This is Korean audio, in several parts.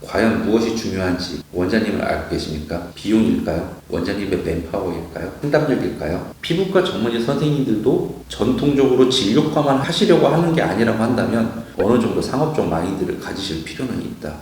과연 무엇이 중요한지 원장님은 알고 계십니까? 비용일까요? 원장님의 맨파워일까요? 상담력일까요? 피부과 전문의 선생님들도 전통적으로 진료과만 하시려고 하는 게 아니라고 한다면 어느 정도 상업적 마인드를 가지실 필요는 있다.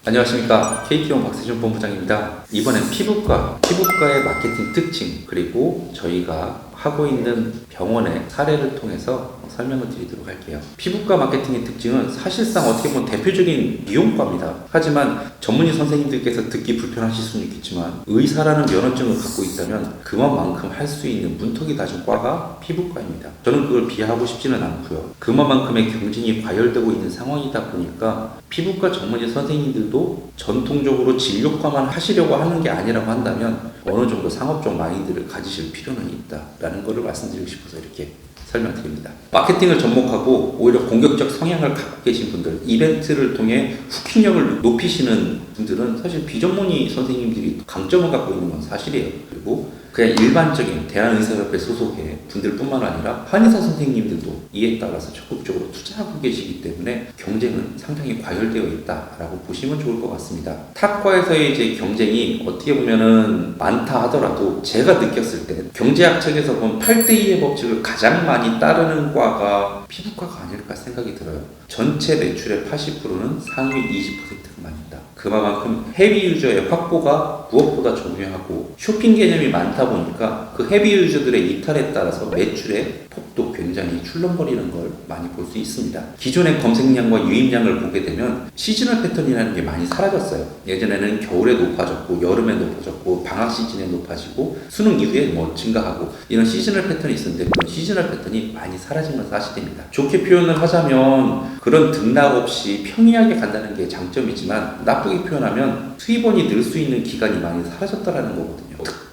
안녕하십니까. KT원 박세준 본부장입니다. 이번엔 피부과의 마케팅 특징, 그리고 저희가 하고 있는 병원의 사례를 통해서 설명을 드리도록 할게요. 피부과 마케팅의 특징은 사실상 어떻게 보면 대표적인 미용과입니다. 하지만 전문의 선생님들께서 듣기 불편하실 수는 있겠지만 의사라는 면허증을 갖고 있다면 그만큼 할 수 있는 문턱이 낮은 과가 피부과입니다. 저는 그걸 비하하고 싶지는 않고요. 그만큼의 경쟁이 과열되고 있는 상황이다 보니까 피부과 전문의 선생님들도 전통적으로 진료과만 하시려고 하는 게 아니라고 한다면 어느 정도 상업적 마인드를 가지실 필요는 있다라는 것을 말씀드리고 싶어서 이렇게 설명드립니다. 마케팅을 접목하고 오히려 공격적 성향을 갖고 계신 분들, 이벤트를 통해 후킹력을 높이시는 분들은 사실 비전문의 선생님들이 강점을 갖고 있는 건 사실이에요. 그리고 그냥 일반적인 대한의사협회 소속의 분들뿐만 아니라 한의사 선생님들도 이에 따라서 적극적으로 투자하고 계시기 때문에 경쟁은 상당히 과열되어 있다라고 보시면 좋을 것 같습니다. 탑과에서의 이제 경쟁이 어떻게 보면은 많다 하더라도 제가 느꼈을 때 경제학 책에서 본 8대2의 법칙을 가장 많이 따르는 과가 피부과가 아닐까 생각이 들어요. 전체 매출의 80%는 상위 20%만 있다. 그만큼 헤비 유저의 확보가 무엇보다 중요하고 쇼핑 개념이 많다 보니까 그 헤비 유저들의 이탈에 따라서 매출의 폭도 굉장히 출렁거리는 걸 많이 볼 수 있습니다. 기존의 검색량과 유입량을 보게 되면 시즈널 패턴이라는 게 많이 사라졌어요. 예전에는 겨울에 높아졌고 여름에 높아졌고 방학 시즌에 높아지고 수능 이후에 증가하고 이런 시즈널 패턴이 있었는데 그런 시즈널 패턴이 많이 사라진 건 사실입니다. 좋게 표현을 하자면 그런 등락 없이 평이하게 간다는 게 장점이지만 나쁘게 표현하면 수입원이 늘 수 있는 기간이 많이 사라졌다는 거거든요.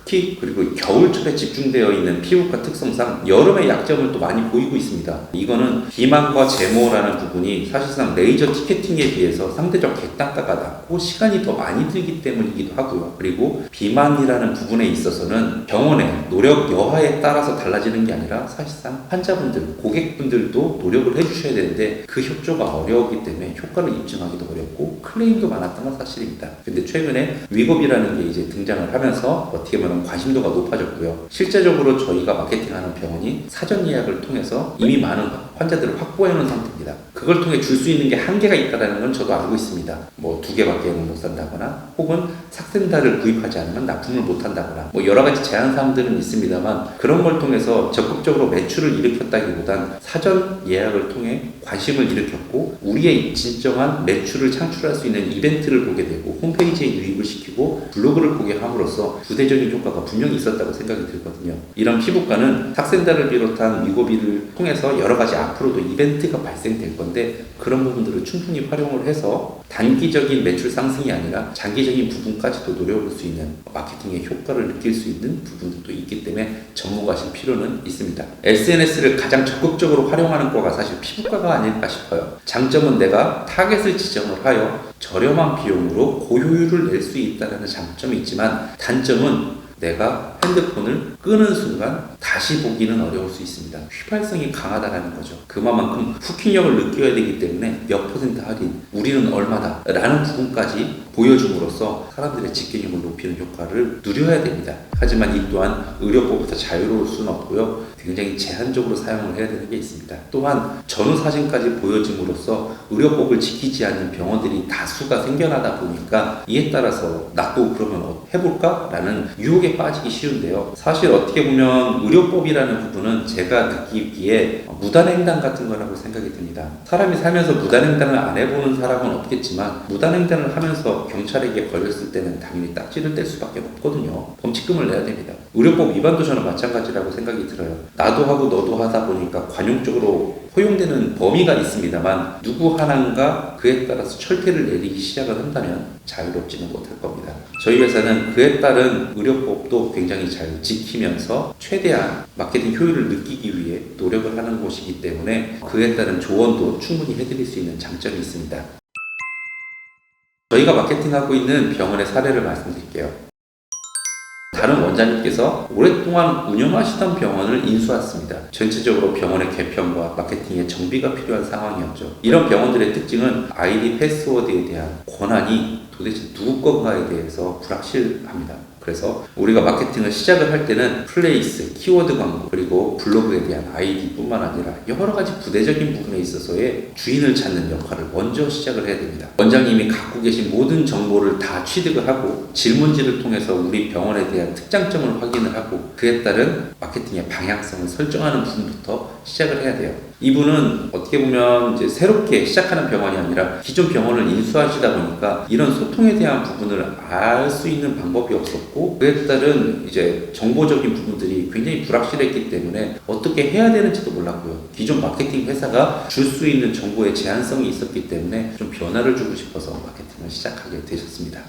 특히 그리고 겨울철에 집중되어 있는 피부과 특성상 여름의 약점을 또 많이 보이고 있습니다. 이거는 비만과 제모라는 부분이 사실상 레이저 티켓팅에 비해서 상대적 객단가가 낮고 시간이 더 많이 들기 때문이기도 하고요. 그리고 비만이라는 부분에 있어서는 병원의 노력 여하에 따라서 달라지는 게 아니라 사실상 환자분들, 고객분들도 노력을 해주셔야 되는데 그 협조가 어려웠기 때문에 효과를 입증하기도 어렵고 클레임도 많았던 건 사실입니다. 근데 최근에 위고비라는 게 이제 등장을 하면서 어떻게 보면 관심도가 높아졌고요. 실제적으로 저희가 마케팅하는 병원이 사전 예약을 통해서 이미 많은 환자들을 확보해 놓은 상태입니다. 그걸 통해 줄 수 있는 게 한계가 있다는 건 저도 알고 있습니다. 2개밖에 못 산다거나 혹은 삭센다를 구입하지 않으면 납품을 못 한다거나 여러 가지 제한 사항들은 있습니다만 그런 걸 통해서 적극적으로 매출을 일으켰다기보단 사전 예약을 통해 관심을 일으켰고 우리의 진정한 매출을 창출할 수 있는 이벤트를 보게 되고 홈페이지에 유입을 시키고 블로그를 보게 함으로써 부대적인 효과가 분명히 있었다고 생각이 들거든요. 이런 피부과는 삭센다를 비롯한 위고비를 통해서 여러 가지 앞으로도 이벤트가 발생될 건데 그런 부분들을 충분히 활용을 해서 단기적인 매출 상승이 아니라 장기적인 부분까지도 노려볼 수 있는 마케팅의 효과를 느낄 수 있는 부분들도 있기 때문에 접목하실 필요는 있습니다. SNS를 가장 적극적으로 활용하는 과가 사실 피부과가 아닐까 싶어요. 장점은 내가 타겟을 지정을 하여 저렴한 비용으로 고효율을 낼 수 있다는 장점이 있지만 단점은 내가 핸드폰을 끄는 순간 다시 보기는 어려울 수 있습니다. 휘발성이 강하다는 거죠. 그만큼 후킹력을 느껴야 되기 때문에 몇 % 할인, 우리는 얼마다 라는 부분까지 보여줌으로써 사람들의 집중력을 높이는 효과를 누려야 됩니다. 하지만 이 또한 의료법부터 자유로울 수는 없고요. 굉장히 제한적으로 사용을 해야 되는 게 있습니다. 또한 전후 사진까지 보여줌으로써 의료법을 지키지 않는 병원들이 다수가 생겨나다 보니까 이에 따라서 나도 그러면 해볼까? 라는 유혹에 빠지기 쉬운데요. 사실 어떻게 보면 의료법이라는 부분은 제가 느끼기에 무단횡단 같은 거라고 생각이 듭니다. 사람이 살면서 무단횡단을 안 해보는 사람은 없겠지만 무단횡단을 하면서 경찰에게 걸렸을 때는 당연히 딱지를 뗄 수밖에 없거든요. 범칙금을 내야 됩니다. 의료법 위반도 저는 마찬가지라고 생각이 들어요. 나도 하고 너도 하다 보니까 관용적으로 허용되는 범위가 있습니다만 누구 하나가 그에 따라서 철퇴를 내리기 시작을 한다면 자유롭지는 못할 겁니다. 저희 회사는 그에 따른 의료법도 굉장히 잘 지키면서 최대한 마케팅 효율을 느끼기 위해 노력을 하는 곳이기 때문에 그에 따른 조언도 충분히 해드릴 수 있는 장점이 있습니다. 저희가 마케팅하고 있는 병원의 사례를 말씀드릴게요. 다른 원장님께서 오랫동안 운영하시던 병원을 인수했습니다. 전체적으로 병원의 개편과 마케팅에 정비가 필요한 상황이었죠. 이런 병원들의 특징은 아이디 패스워드에 대한 권한이 도대체 누구 건가에 대해서 불확실합니다. 그래서 우리가 마케팅을 시작을 할 때는 플레이스, 키워드 광고, 그리고 블로그에 대한 아이디뿐만 아니라 여러 가지 부대적인 부분에 있어서의 주인을 찾는 역할을 먼저 시작을 해야 됩니다. 원장님이 갖고 계신 모든 정보를 다 취득을 하고 질문지를 통해서 우리 병원에 대한 특장점을 확인을 하고 그에 따른 마케팅의 방향성을 설정하는 부분부터 시작을 해야 돼요. 이분은 어떻게 보면 이제 새롭게 시작하는 병원이 아니라 기존 병원을 인수하시다 보니까 이런 소통에 대한 부분을 알 수 있는 방법이 없었고 그에 따른 이제 정보적인 부분들이 굉장히 불확실했기 때문에 어떻게 해야 되는지도 몰랐고요. 기존 마케팅 회사가 줄 수 있는 정보의 제한성이 있었기 때문에 좀 변화를 주고 싶어서 마케팅을 시작하게 되셨습니다.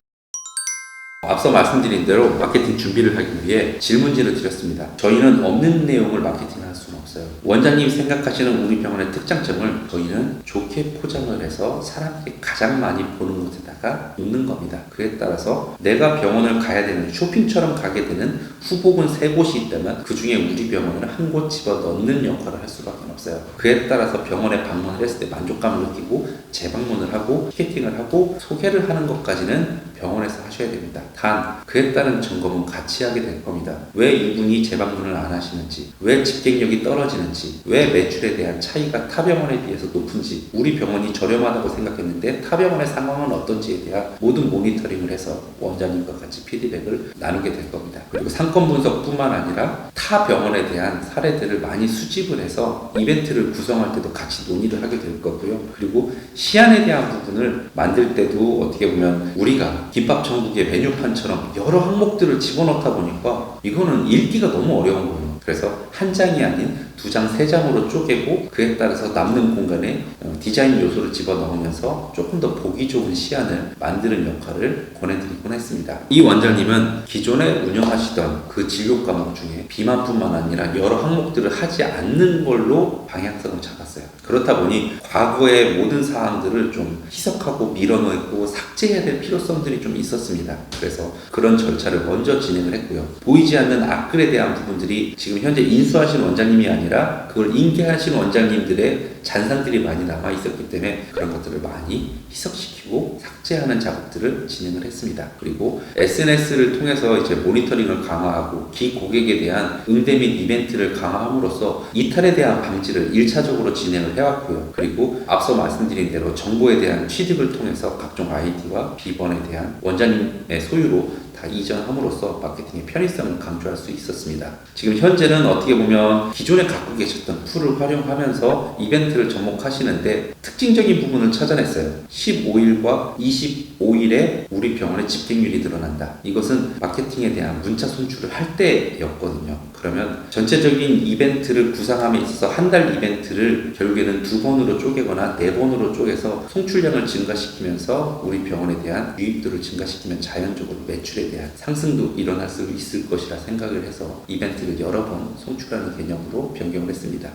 앞서 말씀드린 대로 마케팅 준비를 하기 위해 질문지를 드렸습니다. 저희는 없는 내용을 마케팅할 수는 없어요. 원장님이 생각하시는 우리 병원의 특장점을 저희는 좋게 포장을 해서 사람들이 가장 많이 보는 곳에다가 놓는 겁니다. 그에 따라서 내가 병원을 가야 되는 쇼핑처럼 가게 되는 후보군 3곳이 있다면 그 중에 우리 병원을 한 곳 집어 넣는 역할을 할 수밖에 없어요. 그에 따라서 병원에 방문을 했을 때 만족감을 느끼고 재방문을 하고 티켓팅을 하고 소개를 하는 것까지는 병원에서 하셔야 됩니다. 단 그에 따른 점검은 같이 하게 될 겁니다. 왜 이분이 재방문을 안 하시는지, 왜 집객력이 떨어지는지, 왜 매출에 대한 차이가 타 병원에 비해서 높은지, 우리 병원이 저렴하다고 생각했는데 타 병원의 상황은 어떤지에 대한 모든 모니터링을 해서 원장님과 같이 피드백을 나누게 될 겁니다. 그리고 상권 분석뿐만 아니라 타 병원에 대한 사례들을 많이 수집을 해서 이벤트를 구성할 때도 같이 논의를 하게 될 거고요. 그리고 시안에 대한 부분을 만들 때도 어떻게 보면 우리가 김밥 천국의 메뉴판처럼 여러 항목들을 집어넣다 보니까 이거는 읽기가 너무 어려운 거예요. 그래서 한 장이 아닌 2장, 3장으로 쪼개고 그에 따라서 남는 공간에 디자인 요소를 집어넣으면서 조금 더 보기 좋은 시안을 만드는 역할을 권해드리곤 했습니다. 이 원장님은 기존에 운영하시던 그 진료 과목 중에 비만뿐만 아니라 여러 항목들을 하지 않는 걸로 방향성을 잡았어요. 그렇다 보니 과거의 모든 사항들을 좀 희석하고 밀어넣고 삭제해야 될 필요성들이 좀 있었습니다. 그래서 그런 절차를 먼저 진행을 했고요. 보이지 않는 악글에 대한 부분들이 지금 현재 인수하신 원장님이 아니라 그걸 인계하신 원장님들의 잔산들이 많이 남아 있었기 때문에 그런 것들을 많이 희석시키고 삭제하는 작업들을 진행을 했습니다. 그리고 SNS를 통해서 이제 모니터링을 강화하고 기고객에 대한 응대 및 이벤트를 강화함으로써 이탈에 대한 방지를 1차적으로 진행을 해왔고요. 그리고 앞서 말씀드린 대로 정보에 대한 취득을 통해서 각종 아이디와 비번에 대한 원장님의 소유로 다 이전함으로써 마케팅의 편의성을 강조할 수 있었습니다. 지금 현재는 어떻게 보면 기존에 갖고 계셨던 툴을 활용하면서 이벤트를 접목하시는데 특징적인 부분을 찾아냈어요. 15일과 25일에 우리 병원의 집객률이 늘어난다. 이것은 마케팅에 대한 문자 송출을 할 때였거든요. 그러면 전체적인 이벤트를 구상함에 있어서 한 달 이벤트를 결국에는 2번으로 쪼개거나 4번으로 쪼개서 송출량을 증가시키면서 우리 병원에 대한 유입도를 증가시키면 자연적으로 매출에 대한 상승도 일어날 수 있을 것이라 생각을 해서 이벤트를 여러 번 송출하는 개념으로 변경을 했습니다.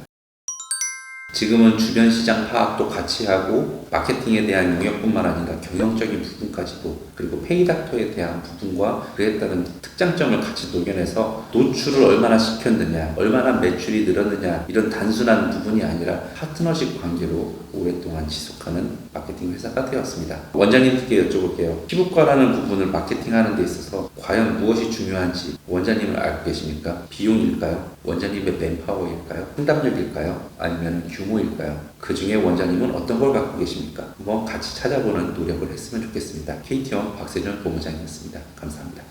지금은 주변 시장 파악도 같이 하고 마케팅에 대한 영역뿐만 아니라 경영적인 부분까지도 그리고 페이닥터에 대한 부분과 그에 따른 특장점을 같이 녹여내서 노출을 얼마나 시켰느냐, 얼마나 매출이 늘었느냐 이런 단순한 부분이 아니라 파트너십 관계로 오랫동안 지속하는 마케팅 회사가 되었습니다. 원장님께 여쭤볼게요. 피부과라는 부분을 마케팅하는 데 있어서 과연 무엇이 중요한지 원장님은 알고 계십니까? 비용일까요? 원장님의 맨파워일까요? 상담력일까요? 아니면 규모일까요? 그 중에 원장님은 어떤 걸 갖고 계십니까? 한번 같이 찾아보는 노력을 했으면 좋겠습니다. KT원 박세준 본부장이었습니다. 감사합니다.